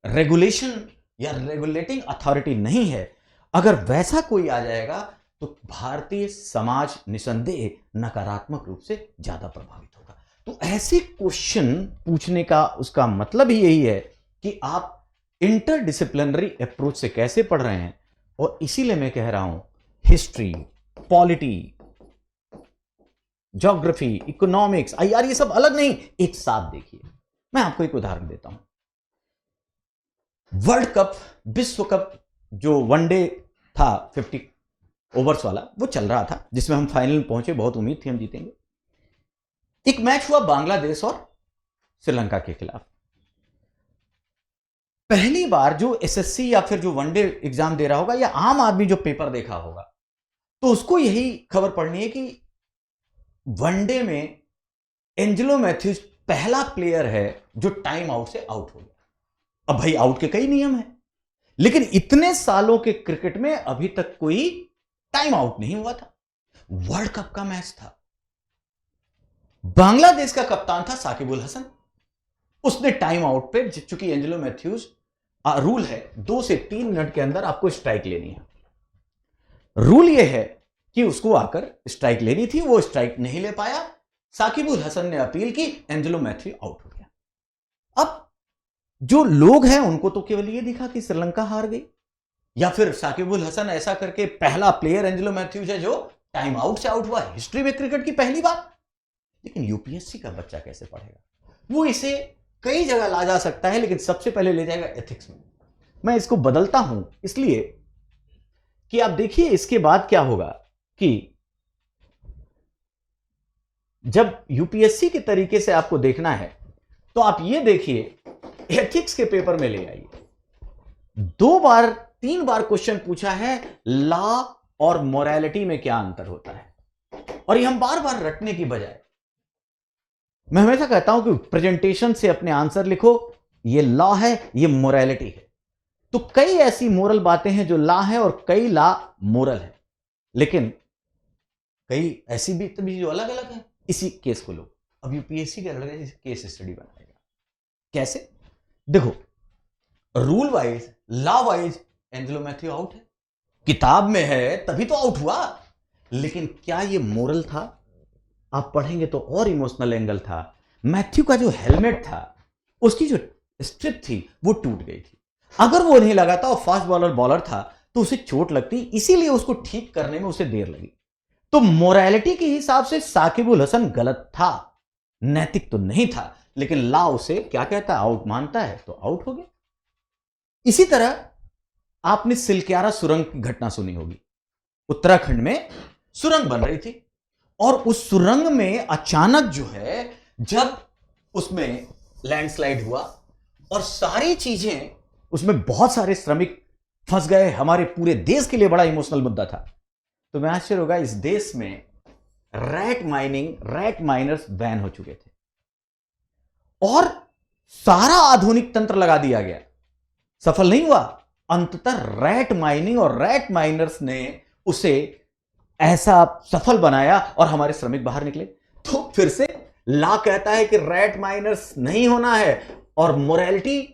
Speaker 1: रेगुलेशन या रेगुलेटिंग अथॉरिटी नहीं है, अगर वैसा कोई आ जाएगा तो भारतीय समाज निसंदेह नकारात्मक रूप से ज्यादा प्रभावित होगा। तो ऐसे क्वेश्चन पूछने का उसका मतलब ही यही है कि आप इंटरडिसिप्लिनरी अप्रोच से कैसे पढ़ रहे हैं। और इसीलिए मैं कह रहा हूं history, polity, geography, economics, IR, ये सब अलग नहीं, एक साथ देखिए। मैं आपको एक उदाहरण देता हूं। वर्ल्ड कप, विश्व कप, जो वनडे था 50 ओवर्स वाला, वो चल रहा था, जिसमें हम फाइनल में पहुंचे, बहुत उम्मीद थी हम जीतेंगे। एक मैच हुआ बांग्लादेश और श्रीलंका के खिलाफ। पहली बार जो एसएससी या फिर जो वनडे एग्जाम दे रहा होगा या आम आदमी जो पेपर देखा होगा, तो उसको यही खबर पढ़नी है कि वनडे में एंजेलो मैथ्यूज पहला प्लेयर है जो टाइम आउट से आउट हो गया। अब भाई आउट के कई नियम हैं, लेकिन इतने सालों के क्रिकेट में अभी तक कोई टाइम आउट नहीं हुआ था। वर्ल्ड कप का मैच था, बांग्लादेश का कप्तान था साकिब उल हसन। उसने टाइम आउट पे, चूंकि एंजेलो मैथ्यूज रूल है 2 से 3 मिनट के अंदर आपको स्ट्राइक लेनी है, रूल यह है कि उसको आकर स्ट्राइक लेनी थी, वो स्ट्राइक नहीं ले पाया। साकिब उल हसन ने अपील की, एंजेलो मैथ्यू आउट हो गया। अब जो लोग हैं उनको तो केवल ये दिखा कि श्रीलंका हार गई, या फिर साकिब उल हसन ऐसा करके पहला प्लेयर एंजेलो मैथ्यूज है जो टाइम आउट से आउट हुआ, हिस्ट्री में क्रिकेट की पहली बार। लेकिन यूपीएससी का बच्चा कैसे पढ़ेगा? वो इसे कई जगह ला जा सकता है, लेकिन सबसे पहले ले जाएगा एथिक्स में। मैं इसको बदलता हूं इसलिए कि आप देखिए इसके बाद क्या होगा कि जब यूपीएससी के तरीके से आपको देखना है तो आप ये देखिए, एथिक्स के पेपर में ले आइए, 3 बार क्वेश्चन पूछा है लॉ और मोरालिटी में क्या अंतर होता है। और ये हम बार बार रटने की बजाय, मैं हमेशा कहता हूं कि प्रेजेंटेशन से अपने आंसर लिखो, ये लॉ है, ये मोरालिटी है। तो कई ऐसी मोरल बातें हैं जो लॉ है और कई लॉ मोरल है, लेकिन कई ऐसी भी जो अलग अलग है। इसी केस को लो, अब यूपीएससी का लड़का केस स्टडी बनाएगा कैसे? देखो, rule wise, law wise Angelo Matthew out है, किताब में है तभी तो आउट हुआ, लेकिन क्या ये मोरल था? आप पढ़ेंगे तो और इमोशनल एंगल था। मैथ्यू का जो हेलमेट था, उसकी जो स्ट्रिप थी वो टूट गई थी। अगर वो नहीं लगाता और फास्ट बॉलर था तो उसे चोट लगती, इसीलिए उसको ठीक करने में उसे देर लगी। तो मोरालिटी के हिसाब से साकिब उल हसन गलत था, नैतिक तो नहीं था, लेकिन लॉ उसे क्या कहता है? आउट मानता है, तो आउट हो गया। इसी तरह आपने सिलक्यारा सुरंग की घटना सुनी होगी। उत्तराखंड में सुरंग बन रही थी और उस सुरंग में अचानक जो है, जब उसमें लैंडस्लाइड हुआ और सारी चीजें, उसमें बहुत सारे श्रमिक फंस गए, हमारे पूरे देश के लिए बड़ा इमोशनल मुद्दा था। तो मैं आश्चर्य होगा, इस देश में रैट माइनर्स बैन हो चुके थे और सारा आधुनिक तंत्र लगा दिया गया, सफल नहीं हुआ। अंततः रैट माइनिंग और रैट माइनर्स ने उसे ऐसा सफल बनाया और हमारे श्रमिक बाहर निकले। तो फिर से लॉ कहता है कि रैट माइनर्स नहीं होना है, और मोरालिटी,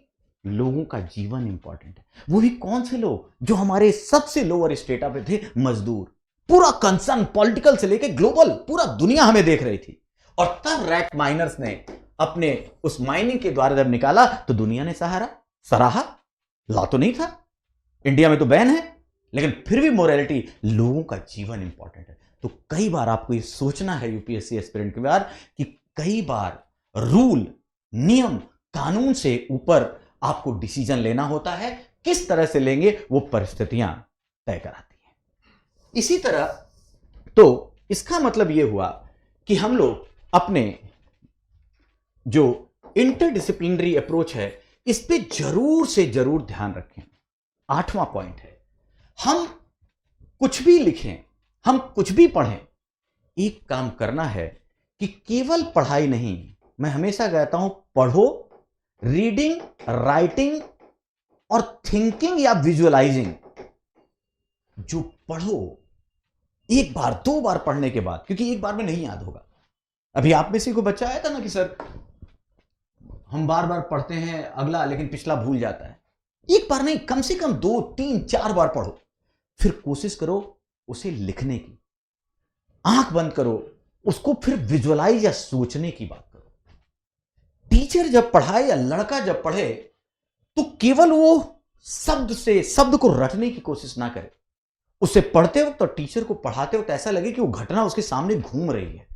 Speaker 1: लोगों का जीवन इंपॉर्टेंट है। वो भी कौन से लोग? जो हमारे सबसे लोअर स्टेटा पे थे, मजदूर। पूरा कंसर्न पॉलिटिकल से लेके ग्लोबल, पूरा दुनिया हमें देख रही थी। और तब रैट माइनर्स ने अपने उस माइनिंग के द्वारा जब निकाला तो दुनिया ने सराहा। लॉ तो नहीं था, इंडिया में तो बैन है, लेकिन फिर भी मोरालिटी, लोगों का जीवन इंपॉर्टेंट है। तो कई बार आपको ये सोचना है यूपीएससी एस्पिरेंट के बार कि कई बार रूल, नियम, कानून से ऊपर आपको डिसीजन लेना होता है। किस तरह से लेंगे वो परिस्थितियां तय कराती हैं। इसी तरह तो इसका मतलब यह हुआ कि हम लोग अपने जो इंटरडिसिप्लिनरी अप्रोच है, इस पे जरूर से जरूर ध्यान रखें। 8वां पॉइंट है, हम कुछ भी लिखें, हम कुछ भी पढ़ें, एक काम करना है कि केवल पढ़ाई नहीं, मैं हमेशा कहता हूं पढ़ो, रीडिंग, राइटिंग और थिंकिंग या विजुअलाइजिंग, जो पढ़ो एक बार 2 बार पढ़ने के बाद, क्योंकि एक बार में नहीं याद होगा। अभी आप में से कोई बच्चा आया था ना कि सर हम बार बार पढ़ते हैं अगला, लेकिन पिछला भूल जाता है। एक बार नहीं, कम से कम 2, 3, 4 बार पढ़ो, फिर कोशिश करो उसे लिखने की, आंख बंद करो, उसको फिर विजुअलाइज या सोचने की बात करो। टीचर जब पढ़ाए या लड़का जब पढ़े तो केवल वो शब्द को रटने की कोशिश ना करे। उसे पढ़ते वक्त और टीचर को पढ़ाते वक्त ऐसा लगे कि वो घटना उसके सामने घूम रही है।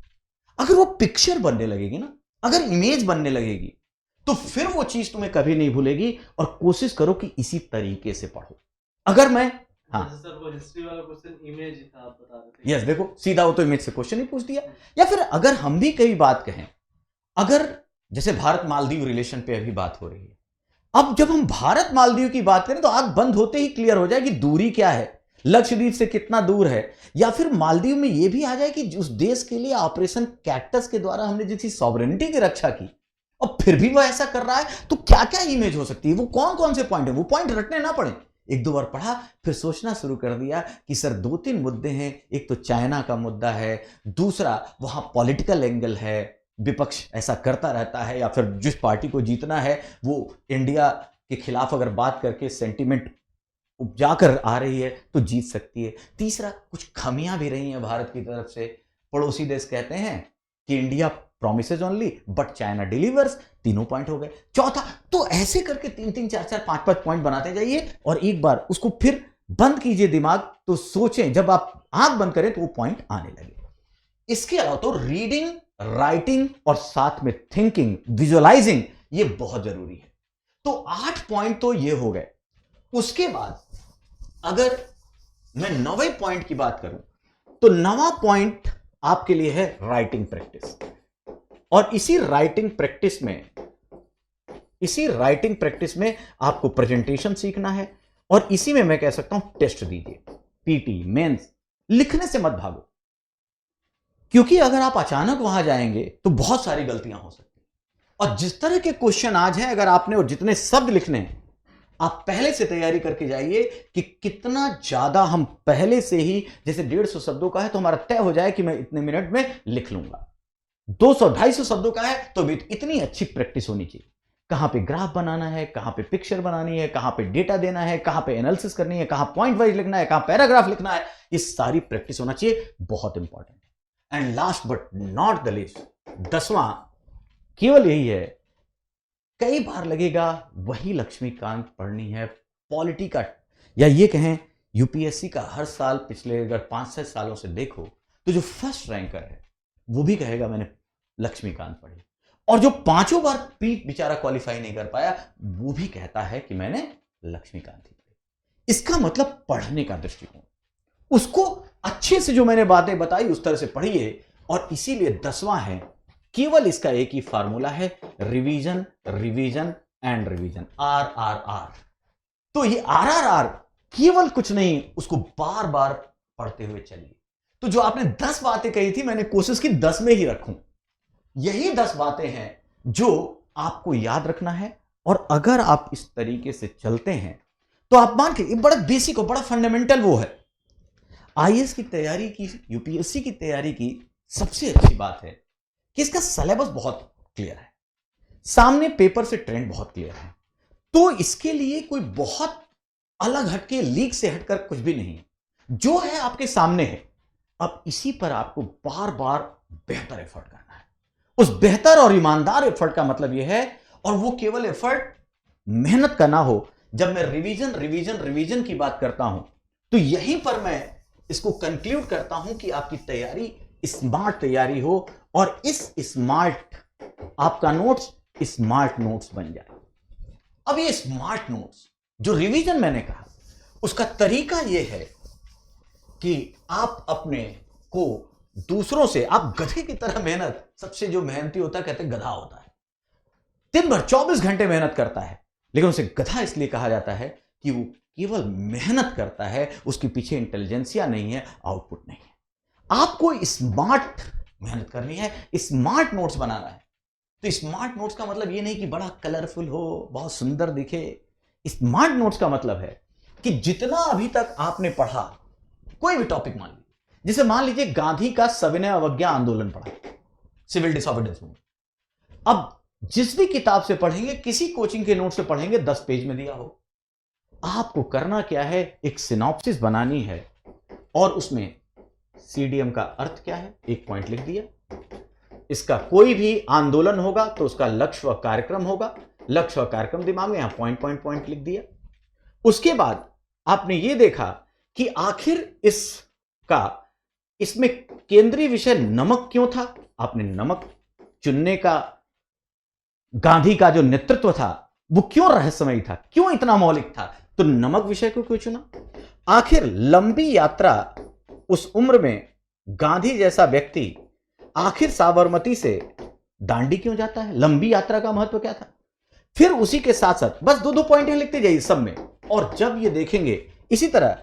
Speaker 1: अगर वो पिक्चर बनने लगेगी ना, अगर इमेज बनने लगेगी, तो फिर वो चीज तुम्हें कभी नहीं भूलेगी। और कोशिश करो कि इसी तरीके से पढ़ो। अगर मैं
Speaker 2: सर वो हिस्ट्री वाला क्वेश्चन इमेज था, आप बता रहे थे।
Speaker 1: यस, देखो सीधा वो तो इमेज से क्वेश्चन ही पूछ दिया। या फिर अगर हम भी कई बात कहें, अगर जैसे भारत मालदीव रिलेशन पे अभी बात हो रही है, अब जब हम भारत मालदीव की बात करें तो आंख बंद होते ही क्लियर हो जाए कि दूरी क्या है, लक्षद्वीप से कितना दूर है। या फिर मालदीव में यह भी आ जाए कि उस देश के लिए ऑपरेशन कैक्टस के द्वारा हमने जिसकी सॉवरेनिटी की रक्षा की और फिर भी वह ऐसा कर रहा है, तो क्या क्या इमेज हो सकती है, वो कौन कौन से पॉइंट है, वो पॉइंट रटने ना पड़े। 1-2 बार पढ़ा, फिर सोचना शुरू कर दिया कि सर 2-3 मुद्दे हैं। एक तो चाइना का मुद्दा है, दूसरा वहां पॉलिटिकल एंगल है, विपक्ष ऐसा करता रहता है, या फिर जिस पार्टी को जीतना है वो इंडिया के खिलाफ अगर बात करके सेंटिमेंट उपजा कर आ रही है तो जीत सकती है। तीसरा, कुछ खामियां भी रही हैं भारत की तरफ से। पड़ोसी देश कहते हैं कि India promises only but China delivers, तीनों पॉइंट हो गए। चौथा, तो ऐसे करके 3-3, 4-4, 5-5 पॉइंट बनाते जाइए और एक बार उसको फिर बंद कीजिए दिमाग, तो सोचें जब आप आंख बंद करें तो वो पॉइंट आने लगे। इसके अलावा तो रीडिंग, राइटिंग और साथ में थिंकिंग, विजुअलाइजिंग, ये बहुत जरूरी है। तो 8 पॉइंट तो ये हो गए। उसके बाद अगर मैं 9वें पॉइंट की बात करूं तो 9वां पॉइंट आपके लिए है राइटिंग प्रैक्टिस। और इसी राइटिंग प्रैक्टिस में आपको प्रेजेंटेशन सीखना है और इसी में मैं कह सकता हूं टेस्ट दीजिए, पीटी, मेंस। लिखने से मत भागो, क्योंकि अगर आप अचानक वहां जाएंगे तो बहुत सारी गलतियां हो सकती हैं। और जिस तरह के क्वेश्चन आज हैं, अगर आपने और जितने शब्द लिखने हैं, आप पहले से तैयारी करके जाइए कि कितना ज्यादा हम पहले से ही, जैसे 150 शब्दों का है तो हमारा तय हो जाए कि मैं इतने मिनट में लिख लूंगा। 200-250 शब्दों का है तो भी इतनी अच्छी प्रैक्टिस होनी चाहिए। कहां पे ग्राफ बनाना है, कहां पे पिक्चर बनानी है, कहां पे डेटा देना है, कहां पे एनालिसिस करनी है, कहां पॉइंट वाइज लिखना है, कहां पैराग्राफ लिखना है, ये सारी प्रैक्टिस होना चाहिए, बहुत इंपॉर्टेंट है। And last but not the least, 10वां केवल यही है, कई बार लगेगा वही लक्ष्मीकांत पढ़नी है, पॉलिटी का या ये कहें यूपीएससी का हर साल पिछले अगर 5-6 सालों से देखो तो जो फर्स्ट रैंकर है वो भी कहेगा मैंने लक्ष्मीकांत पढ़ी, और जो 5 बार बेचारा क्वालिफाई नहीं कर पाया वो भी कहता है कि मैंने लक्ष्मीकांत ही पढ़ी। इसका मतलब पढ़ने का दृष्टिकोण, उसको अच्छे से जो मैंने बातें बताई उस तरह से पढ़िए। और इसीलिए 10वां है, केवल इसका एक ही फार्मूला है, revision, revision and revision, RRR। तो ये RRR केवल कुछ नहीं, उसको बार बार पढ़ते हुए चलिए। तो जो आपने 10 बातें कही थी, मैंने कोशिश की 10 में ही रखूं। यही 10 बातें हैं जो आपको याद रखना है, और अगर आप इस तरीके से चलते हैं तो आप मान के, बड़ा बेसिक और बड़ा फंडामेंटल वो है। आईएएस की तैयारी की, यूपीएससी की तैयारी की सबसे अच्छी बात है कि इसका सिलेबस बहुत क्लियर है, सामने पेपर से ट्रेंड बहुत क्लियर है। तो इसके लिए कोई बहुत अलग हटके, लीक से हटकर कुछ भी नहीं, जो है आपके सामने है। अब इसी पर आपको बार बार बेहतर एफर्ट करना है। उस बेहतर और ईमानदार एफर्ट का मतलब यह है, और वो केवल एफर्ट मेहनत का ना हो। जब मैं रिवीजन रिवीजन रिवीजन की बात करता हूं तो यहीं पर मैं इसको कंक्लूड करता हूं कि आपकी तैयारी स्मार्ट तैयारी हो, और इस स्मार्ट आपका नोट्स स्मार्ट नोट्स बन जाए। अब ये स्मार्ट नोट्स जो रिवीजन मैंने कहा, उसका तरीका यह है कि आप अपने को दूसरों से, आप गधे की तरह मेहनत, सबसे जो मेहनती होता है कहते हैं गधा होता है, दिन भर 24 घंटे मेहनत करता है, लेकिन उसे गधा इसलिए कहा जाता है कि वो केवल मेहनत करता है, उसके पीछे इंटेलिजेंसिया नहीं है, आउटपुट नहीं है। आपको स्मार्ट मेहनत करनी है, स्मार्ट नोट्स बनाना है। तो स्मार्ट नोट्स का मतलब ये नहीं कि बड़ा कलरफुल हो, बहुत सुंदर दिखे। स्मार्ट नोट्स का मतलब है कि जितना अभी तक आपने पढ़ा, कोई भी टॉपिक मान लीजिए, जिसे मान लीजिए गांधी का सविनय अवज्ञा आंदोलन पढ़ा, सिविल डिसऑबीडियंस मूवमेंट, अब जिस भी किताब से पढ़ेंगे, किसी कोचिंग के नोट से पढ़ेंगे, 10 पेज में दिया हो। आपको करना क्या है, एक सिनॉप्सिस बनानी है, और उसमें सीडीएम का अर्थ क्या है, एक पॉइंट लिख दिया। इसका कोई भी आंदोलन होगा तो उसका लक्ष्य व कार्यक्रम होगा, लक्ष्य व कार्यक्रम दिमाग में, यहां पॉइंट पॉइंट पॉइंट लिख दिया। उसके बाद आपने यह देखा कि आखिर इसमें केंद्रीय विषय नमक क्यों था, आपने नमक चुनने का, गांधी का जो नेतृत्व था वो क्यों रहस्यमयी था, क्यों इतना मौलिक था, तो नमक विषय को क्यों चुना। आखिर लंबी यात्रा, उस उम्र में गांधी जैसा व्यक्ति आखिर साबरमती से दांडी क्यों जाता है, लंबी यात्रा का महत्व क्या था। फिर उसी के साथ साथ बस 2-2 पॉइंट लिखते जाइए सब में, और जब ये देखेंगे इसी तरह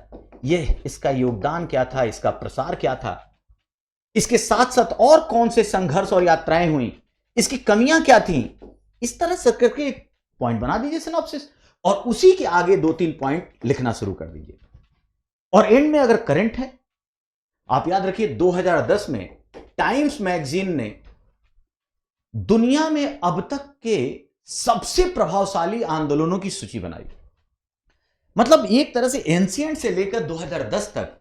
Speaker 1: ये इसका योगदान क्या था, इसका प्रसार क्या था, इसके साथ साथ और कौन से संघर्ष और यात्राएं हुई, इसकी कमियां क्या थी, इस तरह से करके पॉइंट बना दीजिए सिनॉप्सिस, और उसी के आगे 2-3 पॉइंट लिखना शुरू कर दीजिए। और एंड में अगर करंट है, आप याद रखिए 2010 में टाइम्स मैगजीन ने दुनिया में अब तक के सबसे प्रभावशाली आंदोलनों की सूची बनाई। मतलब एक तरह से एंशिएंट से लेकर 2010 तक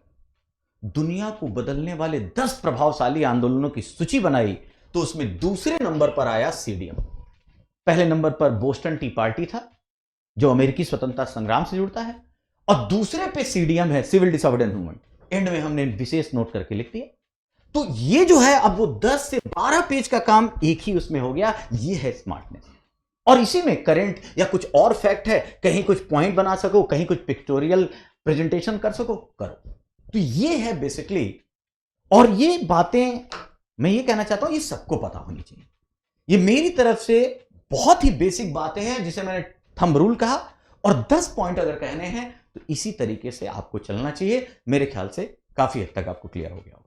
Speaker 1: दुनिया को बदलने वाले 10 प्रभावशाली आंदोलनों की सूची बनाई तो उसमें दूसरे नंबर पर आया सीडीएम। पहले नंबर पर बोस्टन टी पार्टी था जो अमेरिकी स्वतंत्रता संग्राम से जुड़ता है, और दूसरे पे सीडीएम है सिविल डिसऑबीडियंस मूवमेंट। एंड में हमने विशेष नोट करके लिख दिया। तो ये जो है अब वो 10 से 12 पेज का काम एक ही उसमें हो गया। ये है स्मार्टनेस। और इसी में करंट या कुछ और फैक्ट है, कहीं कुछ पॉइंट बना सको, कहीं कुछ पिक्टोरियल प्रेजेंटेशन कर सको, करो। तो ये है बेसिकली। और ये बातें मैं ये कहना चाहता हूं ये सबको पता होनी चाहिए। ये मेरी तरफ से बहुत ही बेसिक बातें हैं जिसे मैंने थंब रूल कहा, और 10 पॉइंट अगर कहने हैं तो इसी तरीके से आपको चलना चाहिए। मेरे ख्याल से काफी हद तक आपको क्लियर हो गया होगा।